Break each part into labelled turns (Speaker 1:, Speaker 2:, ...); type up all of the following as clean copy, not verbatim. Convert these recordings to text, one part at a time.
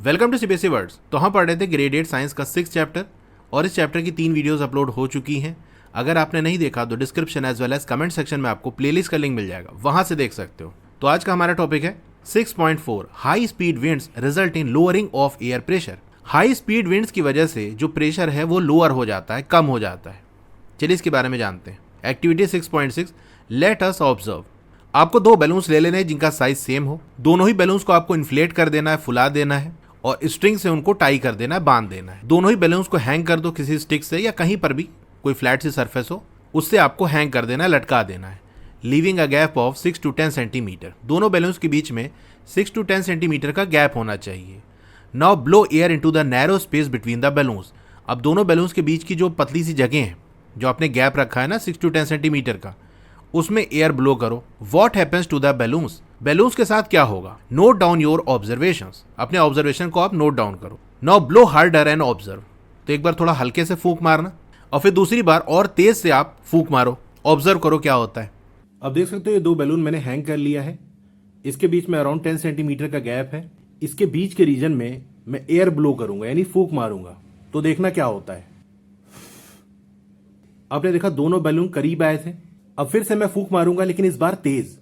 Speaker 1: Welcome to CBSE words. तो हम पढ़ रहे थे ग्रेड 8 साइंस का 6 चैप्टर और इस चैप्टर की 3 वीडियोस अपलोड हो चुकी हैं। अगर आपने नहीं देखा तो description as well as comment section में आपको प्लेलिस्ट का लिंक मिल जाएगा, वहां से देख सकते हो। तो आज का हमारा टॉपिक है 6.4 high speed winds result in lowering of air pressure. High speed winds की वजह से जो प्रेशर है वो लोअर हो जाता है, कम हो जाता है। चलिए इसके बारे में जानते हैं। Activity 6.6 let us observe. आपको 2 बैलून्स ले लेने हैं जिनका साइज सेम हो। दोनों ही बैलून्स को आपको इन्फ्लेट कर देना है, फुला देना है और स्ट्रिंग से उनको टाई कर देना है, बांध देना है। दोनों ही बैलून्स को हैंग कर दो किसी स्टिक से या कहीं पर भी कोई फ्लैट सी सरफेस हो, उससे आपको हैंग कर देना है, लटका देना है, leaving a gap of 6 to 10 centimetre. दोनों बैलून्स के बीच में 6 to 10 सेंटीमीटर का गैप होना चाहिए। Now blow air into the narrow space between the balloons. अब दोनों बैलून्स के बीच की जो पतली सी जगह है, जो आपने गैप रखा है ना 6 to 10 सेंटीमीटर का, उसमें एयर ब्लो करो। What happens to the balloons. Balloons के साथ क्या होगा? Note down your observations. अपने ऑब्जर्वेशन को आप नोट डाउन करो। Now blow harder and observe. तो एक बार थोड़ा हल्के से फूंक मारना और फिर दूसरी बार और तेज से आप फूंक मारो। ऑब्जर्व करो क्या होता है। अब देख सकते हो ये 2 बैलून मैंने हैंग कर लिया है। इसके बीच में अराउंड 10 सेंटीमीटर का गैप है। इसके बीच के रीजन में मैं एयर ब्लो करूंगा, यानी फूंक मारूंगा। तो देखना क्या होता है। आपने देखा दोनों बैलून करीब आए थे। अब फिर से मैं फूंक मारूंगा, लेकिन इस बार तेज।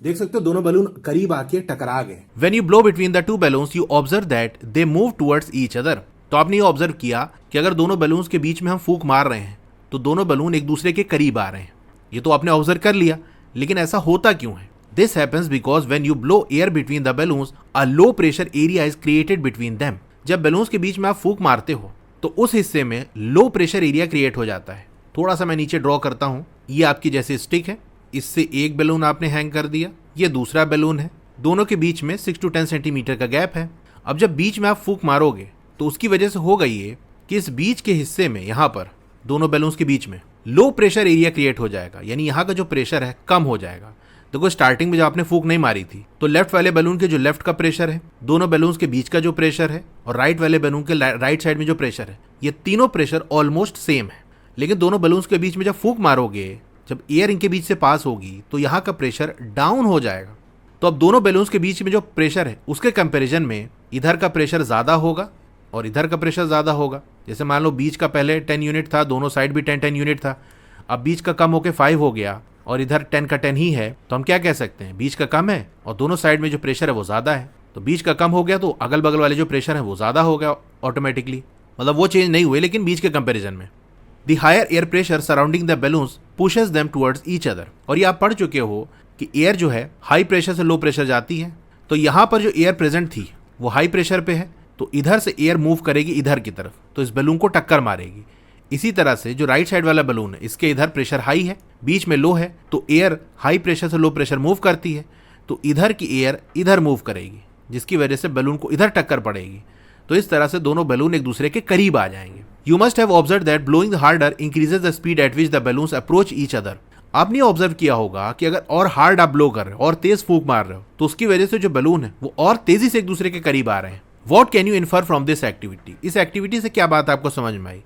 Speaker 1: देख सकते हो दोनों बैलून करीब आके टकरा गए। When you blow between the two balloons, you observe that they move towards each other. तो आपने ये ऑब्जर्व किया कि अगर दोनों बैलून्स के बीच में हम फूंक मार रहे हैं तो दोनों बैलून एक दूसरे के करीब आ रहे हैं। ये तो आपने ऑब्जर्व कर लिया, लेकिन ऐसा होता क्यों है? This happens because when you blow air between the balloons, a low pressure area is created between them. जब बैलून्स के बीच में आप फूंक मारते हो तो उस हिस्से में लो प्रेशर एरिया क्रिएट हो जाता है। थोड़ा सा मैं नीचे ड्रॉ करता हूं। ये आपकी जैसे स्टिक है, इससे एक बैलून आपने हैंग कर दिया, ये दूसरा बैलून है। दोनों के बीच में 6 to 10 सेंटीमीटर का गैप है। अब जब बीच में आप फूंक मारोगे तो उसकी वजह से होगा ये कि इस बीच के हिस्से में, यहाँ पर दोनों बैलून्स के बीच में लो प्रेशर एरिया क्रिएट हो जाएगा, यानी यहाँ का जो प्रेशर है कम हो जाएगा। देखो स्टार्टिंग में जब आपने फूंक नहीं मारी थी तो लेफ्ट वाले बैलून के जो लेफ्ट का प्रेशर है, दोनों बैलून्स के बीच का जो प्रेशर है और राइट वाले बैलून के राइट साइड में जो प्रेशर है, ये तीनों प्रेशर ऑलमोस्ट सेम है। लेकिन दोनों बैलून्स के बीच में जब फूंक मारोगे, जब एयर इनके बीच से पास होगी तो यहाँ का प्रेशर डाउन हो जाएगा। तो अब दोनों बैलून्स के बीच में जो प्रेशर है उसके कंपैरिजन में इधर का प्रेशर ज़्यादा होगा और इधर का प्रेशर ज़्यादा होगा। जैसे मान लो बीच का पहले 10 यूनिट था, दोनों साइड भी 10 यूनिट था। अब बीच का कम होकर 5 हो गया और इधर 10 का 10 ही है, तो हम क्या कह सकते हैं? बीच का कम है और दोनों साइड में जो प्रेशर है वो ज़्यादा है। तो बीच का कम हो गया तो अगल बगल वाले जो प्रेशर है वो ज़्यादा हो गया ऑटोमेटिकली। मतलब वो चेंज नहीं हुए, लेकिन बीच के कंपैरिजन में। The higher air pressure surrounding the balloons pushes them towards each other. और ये आप पढ़ चुके हो कि एयर जो है हाई प्रेशर से लो प्रेशर जाती है। तो यहाँ पर जो एयर प्रेजेंट थी वो हाई प्रेशर पे है, तो इधर से एयर मूव करेगी इधर की तरफ, तो इस बैलून को टक्कर मारेगी। इसी तरह से जो राइट साइड वाला बैलून है, इसके इधर प्रेशर हाई है, बीच में लो है, तो एयर हाई प्रेशर से लो प्रेशर मूव करती है, तो इधर की एयर इधर मूव करेगी, जिसकी वजह से बैलून को इधर टक्कर पड़ेगी। तो इस तरह से दोनों बैलून एक दूसरे के करीब आ जाएंगे। You must have observe that blowing harder increases the speed at which the balloons approach each other. आपने ऑब्जर्व किया होगा कि अगर और हार्ड आप ब्लो कर रहे हो और तेज फूंक मार रहे हो तो उसकी वजह से जो बैलून है वो और तेजी से एक दूसरे के करीब आ रहे हैं। What can you infer from this activity. इस एक्टिविटी से क्या बात आपको समझ में आई?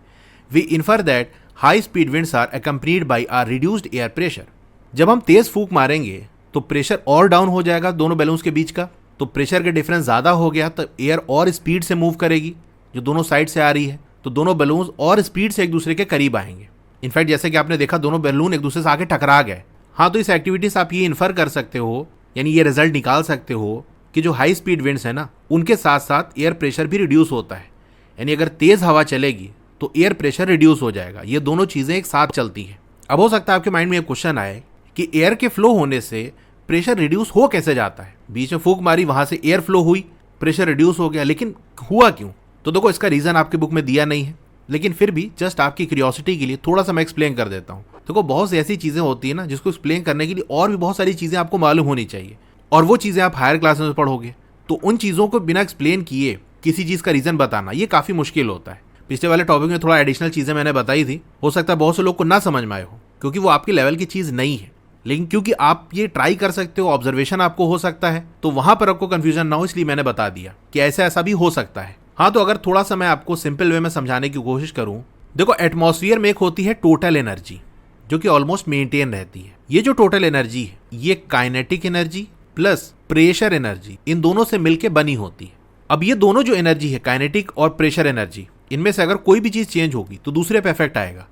Speaker 1: We infer that high speed winds are accompanied by a reduced air pressure. जब हम तेज फूंक मारेंगे तो प्रेशर और डाउन हो जाएगा दोनों बैलून्स के बीच का, तो प्रेशर का डिफरेंस ज़्यादा हो गया तो एयर और स्पीड से मूव करेगी जो दोनों साइड से आ रही है, तो दोनों बैलून्स और स्पीड से एक दूसरे के करीब आएंगे। इनफैक्ट जैसे कि आपने देखा दोनों बैलून एक दूसरे से आके टकरा गए। हाँ, तो इस एक्टिविटी से आप ये इन्फर कर सकते हो, यानी ये रिजल्ट निकाल सकते हो कि जो हाई स्पीड विंड्स है ना, उनके साथ साथ एयर प्रेशर भी रिड्यूस होता है। यानी अगर तेज हवा चलेगी तो एयर प्रेशर रिड्यूस हो जाएगा। ये दोनों चीज़ें एक साथ चलती हैं। अब हो सकता है आपके माइंड में एक क्वेश्चन आए कि एयर के फ्लो होने से प्रेशर रिड्यूस हो कैसे जाता है? बीच में फूंक मारी, वहाँ से एयर फ्लो हुई, प्रेशर रिड्यूस हो गया, लेकिन हुआ क्यों? तो देखो इसका रीज़न आपकी बुक में दिया नहीं है, लेकिन फिर भी जस्ट आपकी क्यूरियोसिटी के लिए थोड़ा सा मैं एक्सप्लेन कर देता हूँ। देखो बहुत सी ऐसी चीज़ें होती है ना जिसको एक्सप्लेन करने के लिए और भी बहुत सारी चीज़ें आपको मालूम होनी चाहिए, और वो चीज़ें आप हायर क्लास में पढ़ोगे तो उन चीज़ों को बिना एक्सप्लेन किए किसी चीज़ का रीज़न बताना ये काफ़ी मुश्किल होता है। पिछले वाले टॉपिक में थोड़ा एडिशनल चीज़ें मैंने बताई थी, हो सकता है बहुत से लोग को ना समझ में आए हो क्योंकि वो आपके लेवल की चीज़ नहीं है, लेकिन क्योंकि आप ये ट्राई कर सकते हो, ऑब्जर्वेशन आपको हो सकता है, तो वहां पर आपको कंफ्यूजन ना हो इसलिए मैंने बता दिया कि ऐसा भी हो सकता है। हाँ, तो अगर थोड़ा सा मैं आपको सिंपल वे में समझाने की कोशिश करूँ, देखो एटमॉस्फेयर में एक होती है टोटल एनर्जी जो कि ऑलमोस्ट मेंटेन रहती है। ये जो टोटल एनर्जी है ये kinetic energy plus pressure energy in दोनों से मिलकर बनी होती है। अब ये दोनों जो एनर्जी है, काइनेटिक और प्रेशर एनर्जी, इनमें से अगर कोई भी चीज़ चेंज होगी तो दूसरे पे इफेक्ट आएगा।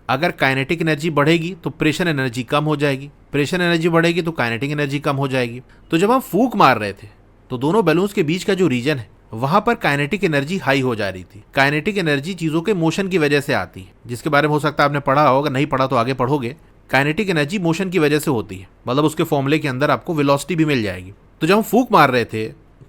Speaker 1: अगर काइनेटिक एनर्जी बढ़ेगी तो प्रेशर एनर्जी कम हो जाएगी, प्रेशर एनर्जी बढ़ेगी तो काइनेटिक एनर्जी कम हो जाएगी। तो जब हम फूंक मार रहे थे तो दोनों बैलून्स के बीच का जो रीजन है वहां पर काइनेटिक एनर्जी हाई हो जा रही थी। काइनेटिक एनर्जी चीजों के मोशन की वजह से आती है, जिसके बारे में हो सकता है आपने पढ़ा होगा, नहीं पढ़ा तो आगे पढ़ोगे। काइनेटिक एनर्जी मोशन की वजह से होती है, मतलब उसके फॉर्मूले के अंदर आपको वेलोसिटी भी मिल जाएगी। तो जब हम फूंक मार रहे थे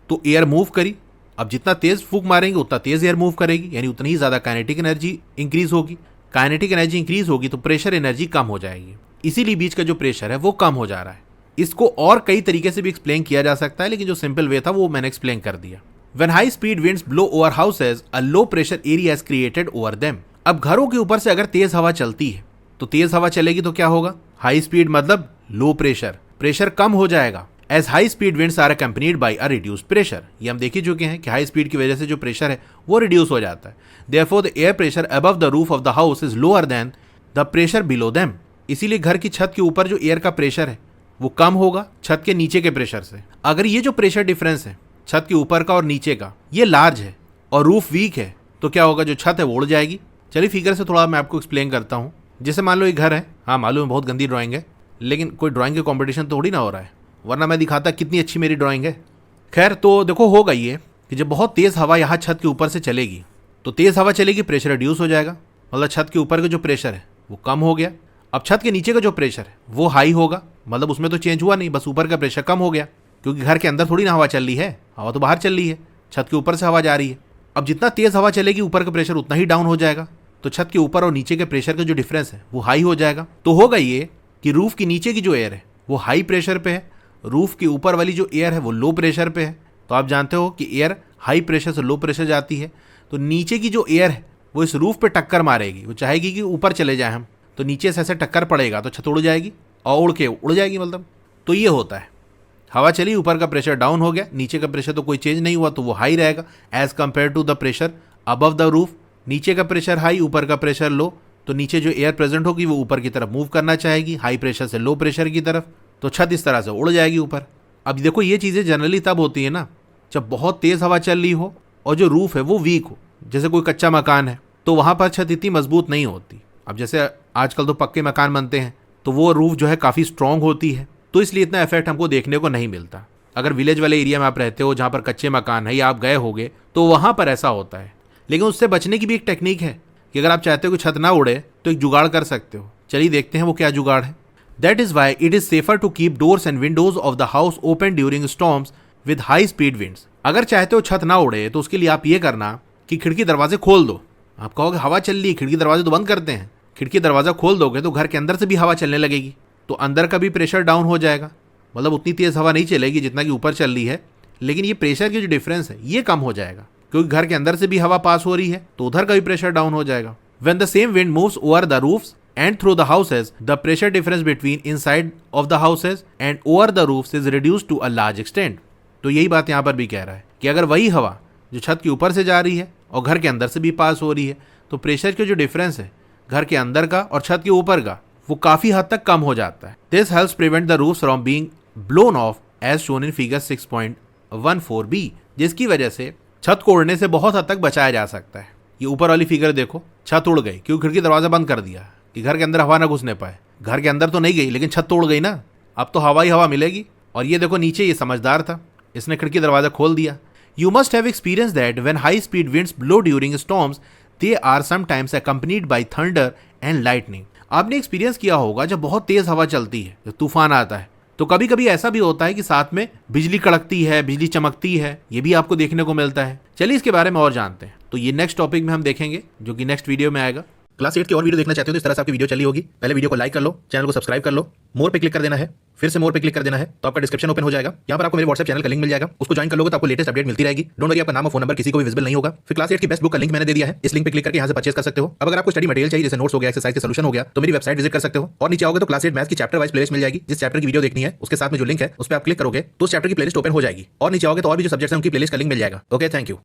Speaker 1: तो एयर मूव करी। अब जितना तेज फूंक मारेंगे उतना तेज एयर मूव करेगी, यानी उतनी ही ज्यादा काइनेटिक एनर्जी इंक्रीज होगी। काइनेटिक एनर्जी इंक्रीज होगी तो प्रेशर एनर्जी कम हो जाएगी, इसीलिए बीच का जो प्रेशर है वो कम हो जा रहा है। इसको और कई तरीके से भी एक्सप्लेन किया जा सकता है, लेकिन जो सिंपल वे था वो मैंने एक्सप्लेन कर दिया। When high speed winds blow over houses, a low pressure area is created over them. अब घरों के ऊपर से अगर तेज हवा चलती है तो तेज हवा चलेगी तो क्या होगा? हाई स्पीड मतलब लो प्रेशर, प्रेशर कम हो जाएगा। As high speed winds are accompanied by a reduced pressure. ये हम देख ही चुके हैं कि हाई स्पीड की वजह से जो प्रेशर है वो रिड्यूस हो जाता है। Therefore the air pressure above the roof of the house is lower than the pressure below them. इसीलिए घर की छत के ऊपर जो एयर का प्रेशर है वो कम होगा छत के नीचे के प्रेशर से। अगर ये जो प्रेशर डिफरेंस है छत के ऊपर का और नीचे का ये लार्ज है और रूफ वीक है तो क्या होगा? जो छत है वो उड़ जाएगी। चलिए फिगर से थोड़ा मैं आपको एक्सप्लेन करता हूँ। जैसे मान लो एक घर है, हाँ मालूम है बहुत गंदी ड्राइंग है, लेकिन कोई ड्राइंग के कंपटीशन तो थोड़ी ना हो रहा है, वरना मैं दिखाता कितनी अच्छी मेरी ड्राइंग है। खैर, तो देखो होगा ये कि जब बहुत तेज़ हवा यहाँ छत के ऊपर से चलेगी तो तेज़ हवा चलेगी, प्रेशर रिड्यूस हो जाएगा, मतलब छत के ऊपर का जो प्रेशर है वो कम हो गया। अब छत के नीचे का जो प्रेशर है वो हाई होगा, मतलब उसमें तो चेंज हुआ नहीं, बस ऊपर का प्रेशर कम हो गया, क्योंकि घर के अंदर थोड़ी ना हवा चल रही है, हवा तो बाहर चल रही है, छत के ऊपर से हवा जा रही है। अब जितना तेज हवा चलेगी ऊपर का प्रेशर उतना ही डाउन हो जाएगा, तो छत के ऊपर और नीचे के प्रेशर का जो डिफरेंस है वो हाई हो जाएगा। तो होगा ये कि रूफ के नीचे की जो एयर है वो हाई प्रेशर पे है, रूफ के ऊपर वाली जो एयर है वो लो प्रेशर पे है। तो आप जानते हो कि एयर हाई प्रेशर से लो प्रेशर जाती है, तो नीचे की जो एयर है वो इस रूफ पे टक्कर मारेगी, वो चाहेगी कि ऊपर चले जाए हम, तो नीचे से ऐसे टक्कर पड़ेगा तो छत उड़ जाएगी और उड़ के उड़ जाएगी मतलब। तो ये होता है, हवा चली, ऊपर का प्रेशर डाउन हो गया, नीचे का प्रेशर तो कोई चेंज नहीं हुआ तो वो हाई रहेगा as compared to the pressure above the roof. नीचे का प्रेशर हाई, ऊपर का प्रेशर लो, तो नीचे जो एयर प्रेजेंट होगी वो ऊपर की तरफ मूव करना चाहेगी, हाई प्रेशर से लो प्रेशर की तरफ, तो छत इस तरह से उड़ जाएगी ऊपर। अब देखो ये चीज़ें जनरली तब होती है ना जब बहुत तेज़ हवा चल रही हो और जो रूफ है वो वीक हो, जैसे कोई कच्चा मकान है तो वहाँ पर छत इतनी मजबूत नहीं होती। अब जैसे आजकल तो पक्के मकान बनते हैं तो वो रूफ जो है काफ़ी स्ट्रॉन्ग होती है, तो इसलिए इतना इफेक्ट हमको देखने को नहीं मिलता। अगर विलेज वाले एरिया में आप रहते हो जहाँ पर कच्चे मकान है या आप गए होगे तो वहाँ पर ऐसा होता है। लेकिन उससे बचने की भी एक टेक्निक है कि अगर आप चाहते हो कि छत ना उड़े तो एक जुगाड़ कर सकते हो। चलिए देखते हैं वो क्या जुगाड़ है। That is why it is safer to keep doors and windows of the house open during storms with high speed winds. अगर चाहते हो छत ना उड़े तो उसके लिए आप ये करना कि खिड़की दरवाजे खोल दो। आप कहोगे हवा चल रही है, खिड़की दरवाजे तो बंद करते हैं। खिड़की दरवाजा खोल दोगे तो घर के अंदर से भी हवा चलने लगेगी, तो अंदर का भी प्रेशर डाउन हो जाएगा, मतलब उतनी तेज हवा नहीं चलेगी जितना कि ऊपर चल रही है, लेकिन ये प्रेशर की जो डिफरेंस है ये कम हो जाएगा, क्योंकि घर के अंदर से भी हवा पास हो रही है तो उधर का भी प्रेशर डाउन हो जाएगा। When the same wind moves over the roofs and through the houses, the pressure difference between inside of the houses and over the roofs is reduced to a large extent. तो यही बात यहाँ पर भी कह रहा है कि अगर वही हवा जो छत के ऊपर से जा रही है और घर के अंदर से भी पास हो रही है तो प्रेशर के जो डिफरेंस है घर के अंदर का और छत के ऊपर का वो काफी हद तक कम हो जाता है। This helps prevent the roofs from being blown off as shown in figure 6.14b, जिसकी वजह से छत को उड़ने से बहुत हद तक बचाया जा सकता है। ये ऊपर वाली फिगर देखो, छत उड़ गई क्योंकि खिड़की दरवाजा बंद कर दिया कि घर के अंदर हवा ना घुसने पाए। घर के अंदर तो नहीं गई लेकिन छत तो उड़ गई ना, अब तो हवा ही हवा मिलेगी। और ये देखो नीचे, ये समझदार था, इसने खिड़की दरवाजा खोल दिया। You must have experience that when high speed winds blow during storms they are sometimes accompanied by thunder and lightning. आपने एक्सपीरियंस किया होगा जब बहुत तेज हवा चलती है, जब तूफान आता है, तो कभी कभी ऐसा भी होता है कि साथ में बिजली कड़कती है, बिजली चमकती है, ये भी आपको देखने को मिलता है। चलिए इसके बारे में और जानते हैं। तो ये नेक्स्ट टॉपिक में हम देखेंगे जो कि नेक्स्ट वीडियो में आएगा। क्लास 8 की और वीडियो देखना चाहते हो तो इस तरह से आपकी वीडियो चली होगी। पहले वीडियो को लाइक कर लो, चैनल को सब्सक्राइब कर लो, मोर पे क्लिक कर देना है, फिर से मोर पे क्लिक कर देना है, तो आपका डिस्क्रिप्शन ओपन हो जाएगा। यहाँ पर आपको मेरे व्हाट्सएप चैनल का लिंक मिल जाएगा, उसको ज्वाइन कर लोगे तो आपको लेटेस्ट अपडेट मिलती रहेगी। डोंट वरी, आपका नाम और फोन नंबर किसी को भी विजिबल नहीं होगा। फिर क्लास 8 की बेस्ट बुक का लिंक मैंने दे दिया है, इस लिंक पे क्लिक करके यहाँ से परचेस कर सकते हो। अब अगर आपको स्टडी मटेरियल चाहिए, जैसे नोट्स हो गया, एक्सरसाइज के सॉल्यूशन हो गया, तो मेरी वेबसाइट विजिट कर सकते हो। और नीचे आओगे तो क्लास 8 मैथ्स की चैप्टर वाइज प्लेलिस्ट मिल जाएगी। जिस चैप्टर की वीडियो देखनी है उसके साथ में जो लिंक है उस पर आप क्लिक करोगे तो उस चैप्टर की प्लेलिस्ट ओपन हो जाएगी। और नीचे आओगे तो और भी जो सब्जेक्ट्स हैं उनकी प्लेलिस्ट का लिंक मिल जाएगा। Okay, thank you.